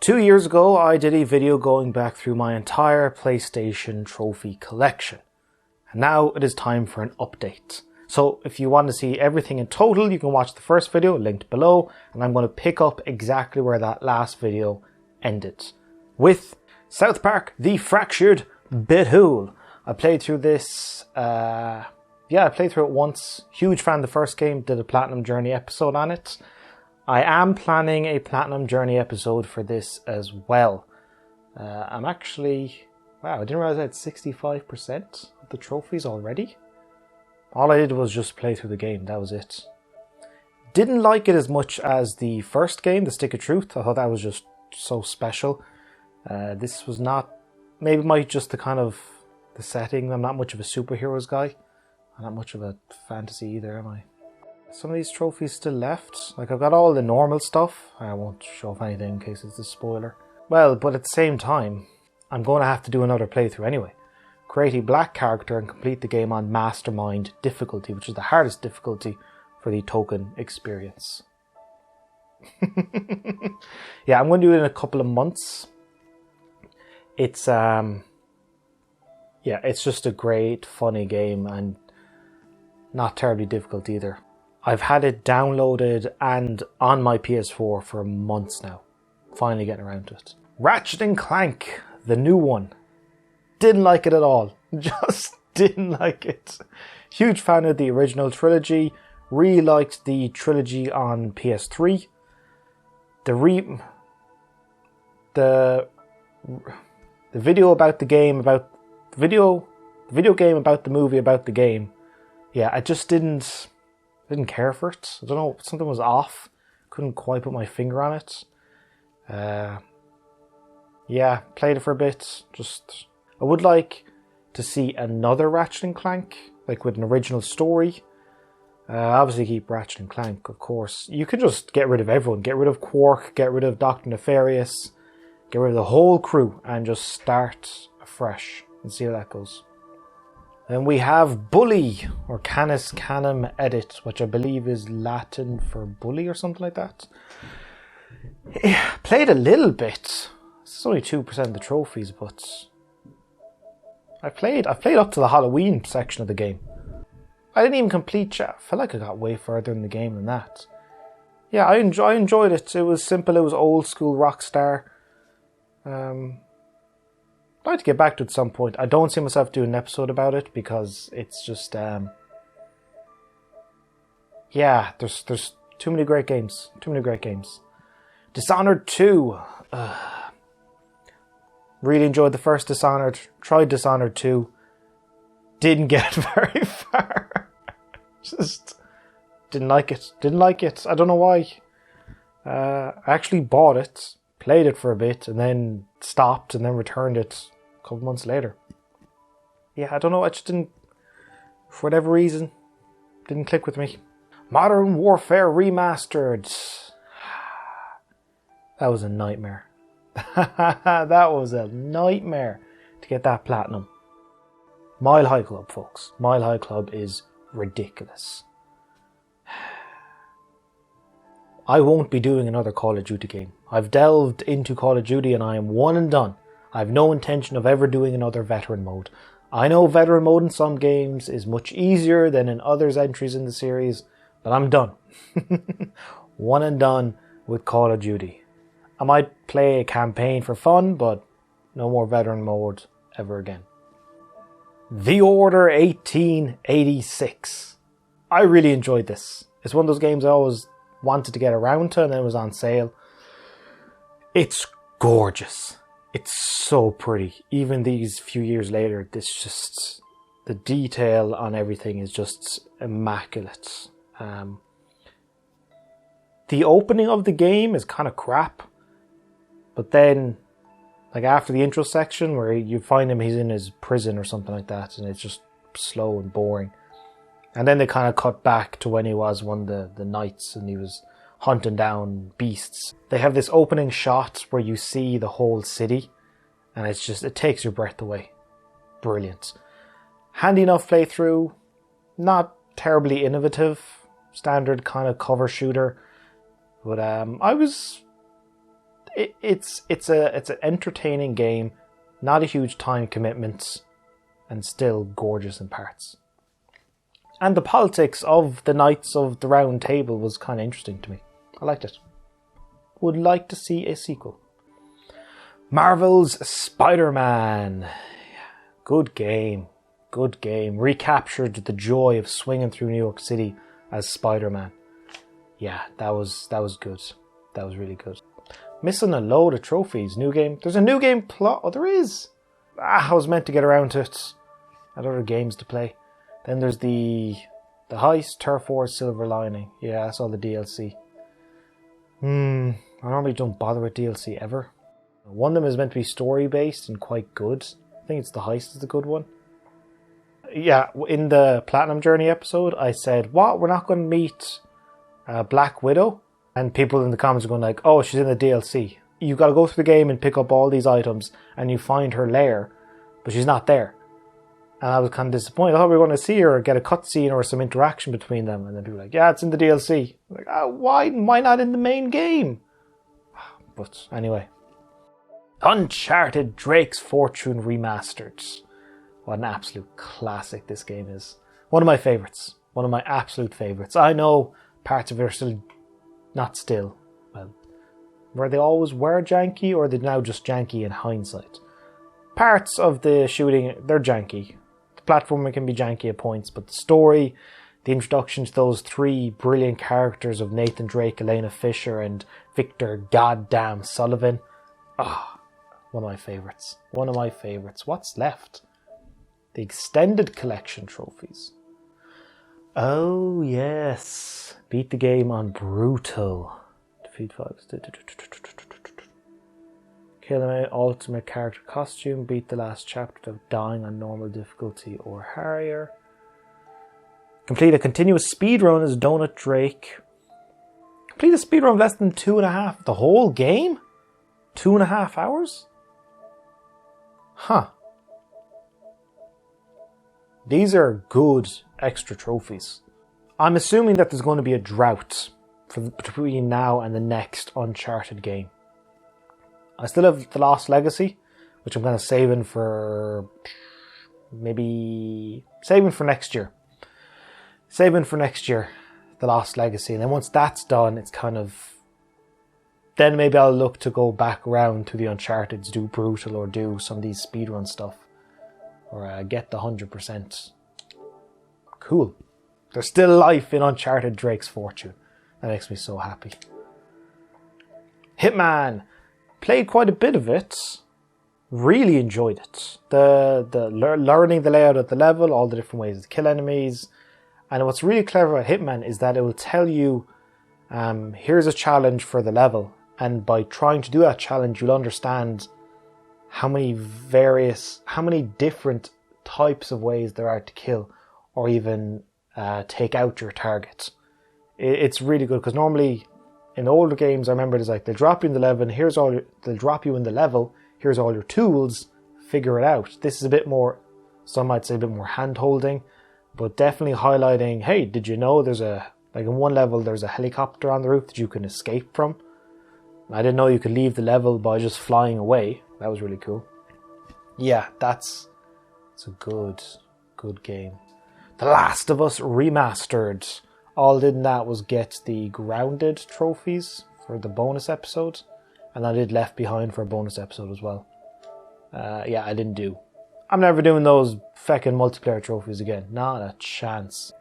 2 years ago, I did a video going back through my entire PlayStation trophy collection. And now it is time for an update. So if you want to see everything in total, you can watch the first video linked below. And I'm going to pick up exactly where that last video ended. With South Park: The Fractured But Whole. I played through this, I played through it once. Huge fan of the first game, did a Platinum Journey episode on it. I am planning a Platinum Journey episode for this as well. I'm actually... Wow, I didn't realize I had 65% of the trophies already. All I did was just play through the game, that was it. Didn't like it as much as the first game, The Stick of Truth. I thought that was just so special. This was not... Maybe just the setting. I'm not much of a superheroes guy. I'm not much of a fantasy either, am I? Some of these trophies still left. Like, I've got all the normal stuff. I won't show off anything in case it's a spoiler. Well, but at the same time, I'm going to have to do another playthrough anyway. Create a black character and complete the game on Mastermind difficulty, which is the hardest difficulty for the token experience. Yeah, I'm going to do it in a couple of months. It's it's just a great, funny game and not terribly difficult either. I've had it downloaded and on my PS4 for months now. Finally getting around to it. Ratchet & Clank, the new one. Didn't like it at all. Just didn't like it. Huge fan of the original trilogy. Really liked the trilogy on PS3. The video about the game, about the video game about the movie about the game. Yeah, I just didn't care for it. I don't know, something was off. Couldn't quite put my finger on it. Yeah, played it for a bit. I would like to see another Ratchet & Clank, like with an original story. Obviously keep Ratchet & Clank, of course. You could just get rid of everyone. Get rid of Quark, get rid of Dr. Nefarious, get rid of the whole crew and just start afresh and see how that goes. Then we have Bully, or Canis Canem Edit, which I believe is Latin for bully or something like that. Yeah, played a little bit. It's only 2% of the trophies, but I played up to the Halloween section of the game. I didn't even complete it. I felt like I got way further in the game than that. Yeah, I enjoyed it. It was simple. It was old school Rockstar. I'd like to get back to it at some point. I don't see myself doing an episode about it because it's just there's too many great games. Dishonored 2. Really enjoyed the first Dishonored. Tried Dishonored 2. Didn't get very far. Just didn't like it. I don't know why. I actually bought it, played it for a bit, and then stopped and then returned it a couple months later. Yeah, I don't know. I just didn't, for whatever reason, didn't click with me. Modern Warfare Remastered. That was a nightmare. That was a nightmare to get that platinum. Mile High Club, folks. Mile High Club is ridiculous. I won't be doing another Call of Duty game. I've delved into Call of Duty and I am one and done. I have no intention of ever doing another veteran mode. I know veteran mode in some games is much easier than in others' entries in the series, but I'm done. One and done with Call of Duty. I might play a campaign for fun, but no more veteran mode ever again. The Order 1886. I really enjoyed this. It's one of those games I always wanted to get around to and then it was on sale. It's gorgeous. It's so pretty. Even these few years later, the detail on everything is just immaculate. The opening of the game is kind of crap. But then, like after the intro section where you find him, he's in his prison or something like that, and it's just slow and boring. And then they kind of cut back to when he was one of the knights and he was hunting down beasts. They have this opening shot where you see the whole city and it takes your breath away. Brilliant. Handy enough playthrough, not terribly innovative, standard kind of cover shooter. But it's an entertaining game, not a huge time commitment, and still gorgeous in parts. And the politics of the Knights of the Round Table was kind of interesting to me. I liked it. Would like to see a sequel. Marvel's Spider-Man. Good game. Good game. Recaptured the joy of swinging through New York City as Spider-Man. Yeah, that was good. That was really good. Missing a load of trophies. New game. There's a new game plot. Oh, there is. I was meant to get around to it. I had other games to play. Then there's the Heist, Turf Wars, Silver Lining. Yeah, that's all the DLC. I normally don't bother with DLC ever. One of them is meant to be story-based and quite good. I think it's the Heist is the good one. Yeah, in the Platinum Journey episode, I said, what? We're not going to meet Black Widow? And people in the comments are going like, oh, she's in the DLC. You got to go through the game and pick up all these items and you find her lair, but she's not there. And I was kind of disappointed. I thought we were going to see her or get a cutscene or some interaction between them. And then people were like, yeah, it's in the DLC. I'm like, why not in the main game? But anyway. Uncharted Drake's Fortune Remastered. What an absolute classic this game is. One of my favourites. One of my absolute favourites. I know parts of it are still... Not still. Well, were they always janky, or are they now just janky in hindsight? Parts of the shooting, they're janky. The platforming can be janky at points, but the story, the introduction to those three brilliant characters of Nathan Drake, Elena Fisher, and Victor Goddamn Sullivan. One of my favourites. One of my favourites. What's left? The extended collection trophies. Oh, yes. Beat the game on Brutal. Defeat 5. Kill him out, ultimate character costume. Beat the last chapter of Dying on normal difficulty or Harrier. Complete a continuous speedrun as Donut Drake. Complete a speedrun of less than 2.5. The whole game? 2.5 hours? Huh. These are good extra trophies. I'm assuming that there's going to be a drought between now and the next Uncharted game. I still have The Lost Legacy, which I'm kind of saving for next year. Saving for next year, The Lost Legacy. And then once that's done, it's kind of... Then maybe I'll look to go back around to the Uncharted to do Brutal or do some of these speedrun stuff. Or get the 100%. Cool. There's still life in Uncharted Drake's Fortune. That makes me so happy. Hitman. Played quite a bit of it. Really enjoyed it. The learning the layout of the level, all the different ways to kill enemies. And what's really clever about Hitman is that it will tell you, here's a challenge for the level. And by trying to do that challenge, you'll understand how many different types of ways there are to kill or even take out your target. It's really good because normally in older games, I remember it's like they'll drop you in the level and here's all your tools, figure it out. This is a bit more, some might say a bit more hand holding, but definitely highlighting, hey, did you know in one level there's a helicopter on the roof that you can escape from? I didn't know you could leave the level by just flying away. That was really cool. Yeah, it's a good game. The Last of Us Remastered. All I did in that was get the Grounded trophies for the bonus episode. And I did Left Behind for a bonus episode as well. I didn't do. I'm never doing those feckin' multiplayer trophies again. Not a chance.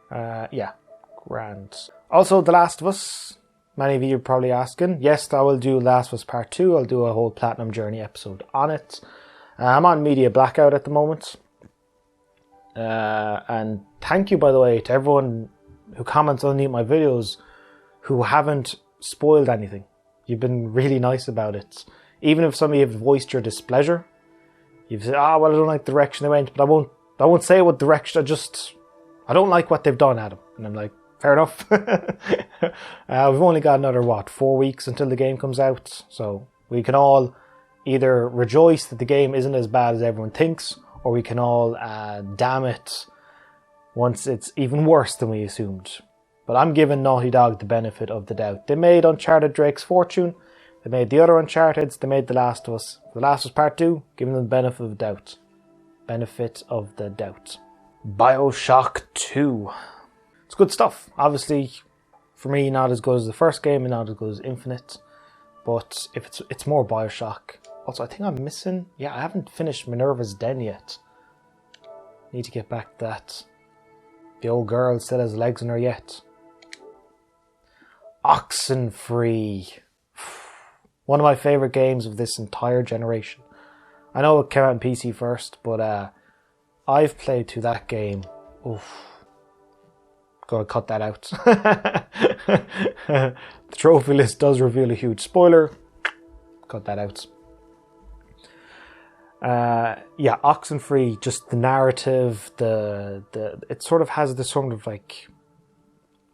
Grand. Also, The Last of Us. Many of you are probably asking. Yes, I will do Last of Us Part 2. I'll do a whole Platinum Journey episode on it. I'm on Media Blackout at the moment. And thank you, by the way, to everyone who comments underneath my videos who haven't spoiled anything. You've been really nice about it. Even if some of you have voiced your displeasure. You've said, I don't like the direction they went, but I won't say what direction, I don't like what they've done, Adam. And I'm like, fair enough. We've only got another, 4 weeks until the game comes out. So we can all either rejoice that the game isn't as bad as everyone thinks, or we can all damn it once it's even worse than we assumed. But I'm giving Naughty Dog the benefit of the doubt. They made Uncharted Drake's Fortune. They made the other Uncharted's, they made The Last of Us. The Last of Us Part 2, giving them the benefit of the doubt. Benefit of the doubt. Bioshock 2. It's good stuff. Obviously, for me, not as good as the first game and not as good as Infinite. But if it's more Bioshock. Also, I think I'm missing... Yeah, I haven't finished Minerva's Den yet. Need to get back to that. The old girl still has legs in her yet. Oxenfree. One of my favourite games of this entire generation. I know it came out on PC first, but I've played through that game. Oof. Gotta cut that out. The trophy list does reveal a huge spoiler. Cut that out. Yeah, Oxenfree, just the narrative, it sort of has this sort of like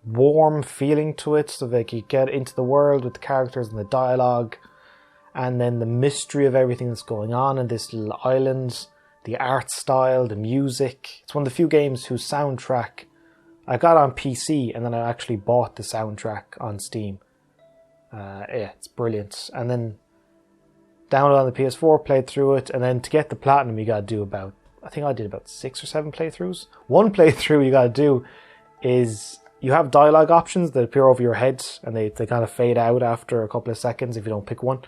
warm feeling to it, so like you get into the world with the characters and the dialogue, and then the mystery of everything that's going on in this little island, the art style, the music. It's one of the few games whose soundtrack I got on PC and then I actually bought the soundtrack on Steam. Yeah, it's brilliant. And then downloaded on the PS4, played through it, and then to get the platinum you gotta do about, I think I did about 6 or 7 playthroughs. One playthrough you gotta do is you have dialogue options that appear over your head and they kind of fade out after a couple of seconds if you don't pick one.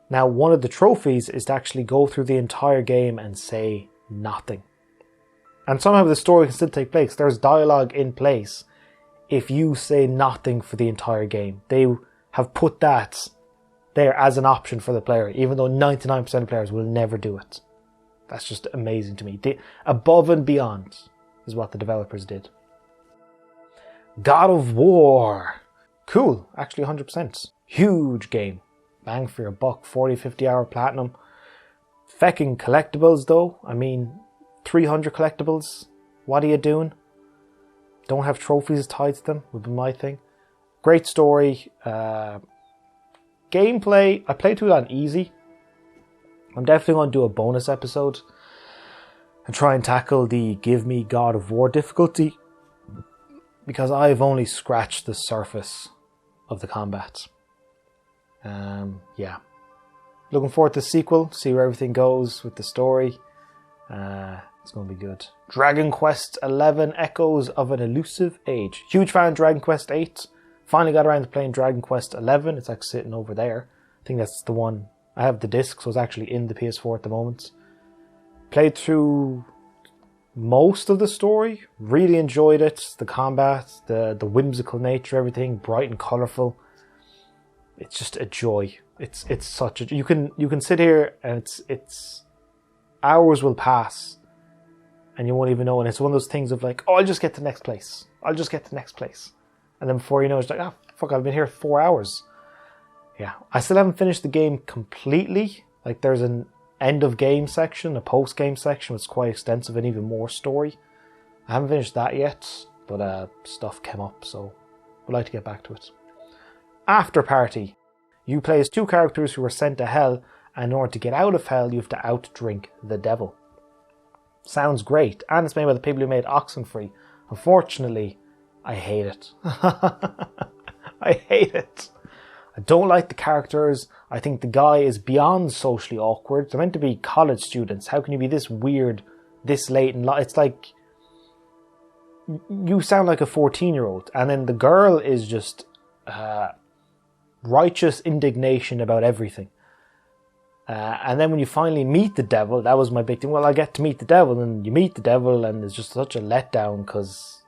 Now, one of the trophies is to actually go through the entire game and say nothing. And somehow the story can still take place. There's dialogue in place if you say nothing for the entire game. They have put that there as an option for the player, even though 99% of players will never do it. That's just amazing to me. Above and beyond is what the developers did. God of War. Cool, actually 100%. Huge game. Bang for your buck, 40, 50 hour platinum. Fecking collectibles though. I mean, 300 collectibles. What are you doing? Don't have trophies tied to them, would be my thing. Great story. Gameplay, I played through it on easy. I'm definitely going to do a bonus episode and try and tackle the Give Me God of War difficulty, because I've only scratched the surface of the combat. Yeah. Looking forward to the sequel, see where everything goes with the story. It's going to be good. Dragon Quest XI Echoes of an Elusive Age. Huge fan of Dragon Quest VIII. Finally got around to playing Dragon Quest XI. It's actually sitting over there. I think that's the one. I have the disc, so it's actually in the PS4 at the moment. Played through most of the story. Really enjoyed it. The combat, the whimsical nature, everything bright and colourful. It's just a joy. It's such a... You can sit here and it's hours will pass and you won't even know. And it's one of those things of like, oh, I'll just get to the next place. I'll just get to the next place. And then before you know, it's like, oh, fuck, I've been here 4 hours. Yeah. I still haven't finished the game completely. Like, there's an end of game section, a post game section, which is quite extensive and even more story. I haven't finished that yet, but stuff came up, so I'd like to get back to it. After Party. You play as 2 characters who are sent to hell, and in order to get out of hell, you have to outdrink the devil. Sounds great, and it's made by the people who made Oxenfree. Unfortunately, I hate it. I hate it. I don't like the characters. I think the guy is beyond socially awkward. They're meant to be college students. How can you be this weird, this late in life? It's like, you sound like a 14-year-old. And then the girl is just righteous indignation about everything. And then when you finally meet the devil, that was my big thing. Well, I get to meet the devil, and you meet the devil, and it's just such a letdown because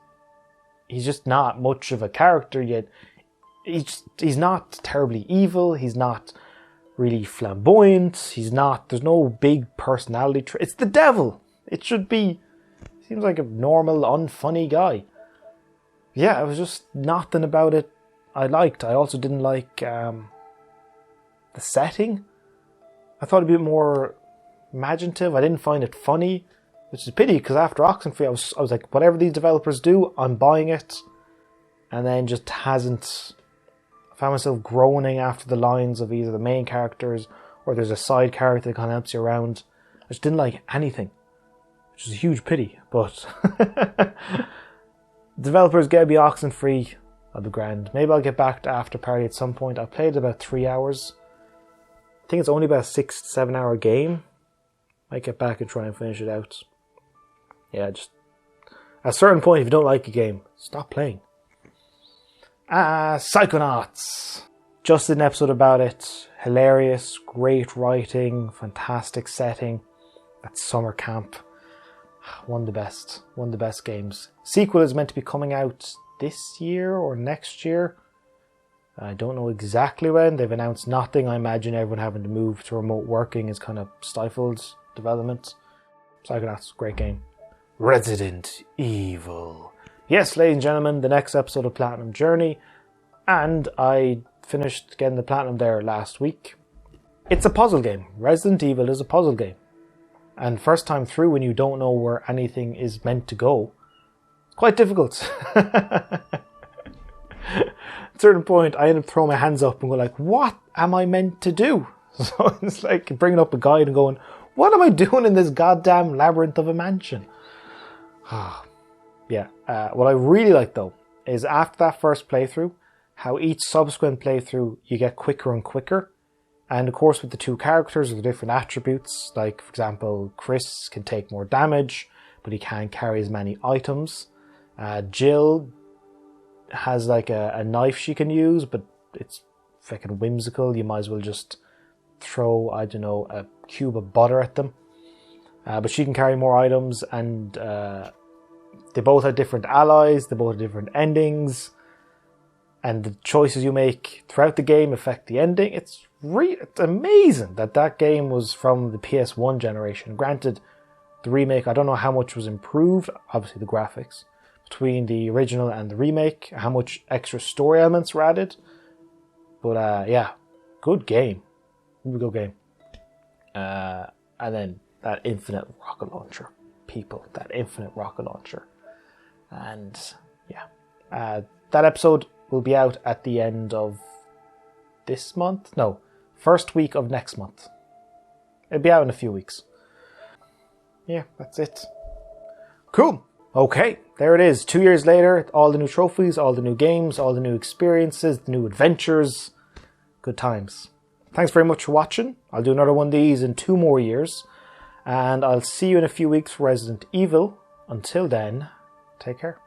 he's just not much of a character yet. He's not terribly evil. He's not really flamboyant. There's no big personality trait. It's the devil. It should be. Seems like a normal, unfunny guy. Yeah, it was just nothing about it I liked. I also didn't like the setting. I thought it'd be more imaginative. I didn't find it funny, which is a pity because after Oxenfree, I was like, whatever these developers do, I'm buying it. And then just hasn't. I found myself groaning after the lines of either the main characters or there's a side character that kind of helps you around. I just didn't like anything, which is a huge pity. But developers get to be Oxenfree. I'll be grand. Maybe I'll get back to After Party at some point. I played about 3 hours. I think it's only about a 6 to 7 hour game. Might get back and try and finish it out. Yeah, just at a certain point, if you don't like a game, stop playing. Psychonauts. Just did an episode about it. Hilarious, great writing, fantastic setting. That summer camp. One of the best games. Sequel is meant to be coming out this year or next year. I don't know exactly when. They've announced nothing. I imagine everyone having to move to remote working has kind of stifled development. Psychonauts, great game. Resident Evil. Yes, ladies and gentlemen, the next episode of Platinum Journey. And I finished getting the Platinum there last week. It's a puzzle game. Resident Evil is a puzzle game. And first time through, when you don't know where anything is meant to go, it's quite difficult. At a certain point, I end up throwing my hands up and go like, what am I meant to do? So it's like bringing up a guide and going, what am I doing in this goddamn labyrinth of a mansion? Yeah. What I really like though, is after that first playthrough, how each subsequent playthrough you get quicker and quicker. And of course with the two characters, with the different attributes, like for example, Chris can take more damage, but he can't carry as many items. Jill has like a knife she can use, but it's fucking whimsical. You might as well just throw, I don't know, a cube of butter at them. But she can carry more items, and they both have different allies, they both have different endings, and the choices you make throughout the game affect the ending. It's amazing that game was from the PS1 generation. Granted, the remake, I don't know how much was improved, obviously the graphics, between the original and the remake, how much extra story elements were added. But yeah, good game. Really good game. And then that infinite rocket launcher. People, that infinite rocket launcher. And yeah, that episode will be out at the end of this month? No, first week of next month. It'll be out in a few weeks. Yeah, that's it. Cool. Okay, there it is. 2 years later, all the new trophies, all the new games, all the new experiences, the new adventures. Good times. Thanks very much for watching. I'll do another one of these in 2 more years. And I'll see you in a few weeks for Resident Evil. Until then, take care.